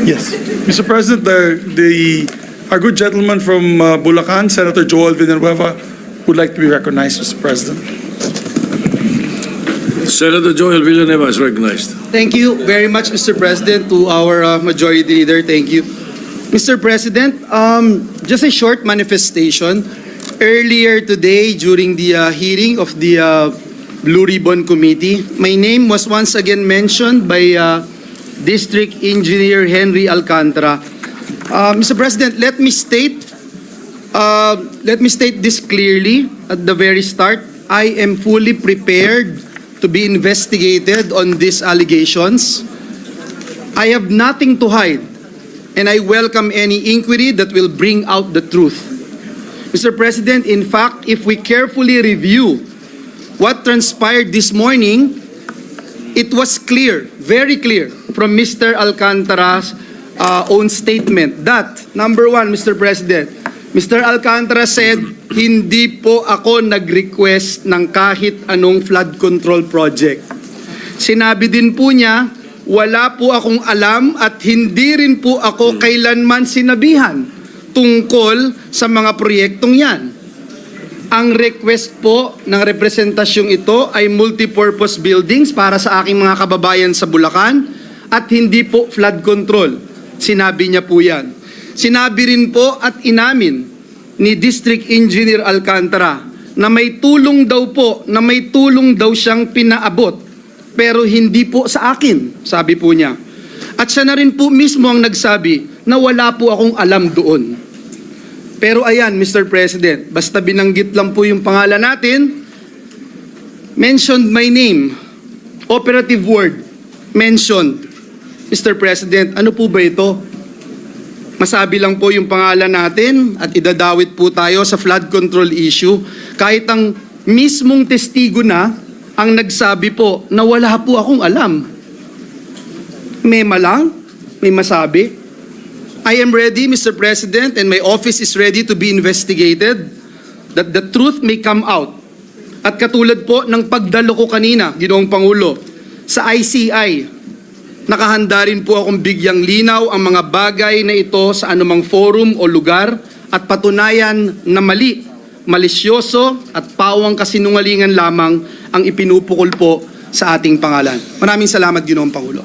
Yes. Mr. President, our good gentleman from Bulacan, Senator Joel Villanueva, would like to be recognized, Mr. President. Senator Joel Villanueva is recognized. Thank you very much, Mr. President, to our Majority Leader. Thank you. Mr. President, just a short manifestation. Earlier today, during the hearing of the Blue Ribbon Committee, my name was once again mentioned by District Engineer Henry Alcantara. Mr. President, let me state this clearly at the very start. I am fully prepared to be investigated on these allegations. I have nothing to hide, and I welcome any inquiry that will bring out the truth. Mr. President, in fact, if we carefully review what transpired this morning, it was clear, very clear, from Mr. Alcantara's own statement that, number one, Mr. President, Mr. Alcantara said, hindi po ako nag-request ng kahit anong flood control project. Sinabi din po niya, wala po akong alam at hindi rin po ako kailanman sinabihan tungkol sa mga proyektong yan. Ang request po ng representasyong ito ay multipurpose buildings para sa aking mga kababayan sa Bulacan at hindi po flood control. Sinabi niya po yan. Sinabi rin po at inamin ni District Engineer Alcantara na may tulong daw siyang pinaabot pero hindi po sa akin, sabi po niya. At siya na rin po mismo ang nagsabi na wala po akong alam doon. Pero ayan, Mr. President, basta binanggit lang po yung pangalan natin, mentioned my name, operative word, mentioned. Mr. President, ano po ba ito? Masabi lang po yung pangalan natin at idadawit po tayo sa flood control issue kahit ang mismong testigo na ang nagsabi po na wala po akong alam. Mema lang, may masabi. I am ready, Mr. President, and my office is ready to be investigated that the truth may come out. At katulad po ng pagdalo ko kanina, Ginoong Pangulo, sa ICI, nakahanda rin po akong bigyang linaw ang mga bagay na ito sa anumang forum o lugar at patunayan na mali, malisyoso at pawang kasinungalingan lamang ang ipinupukol po sa ating pangalan. Maraming salamat, Ginoong Pangulo.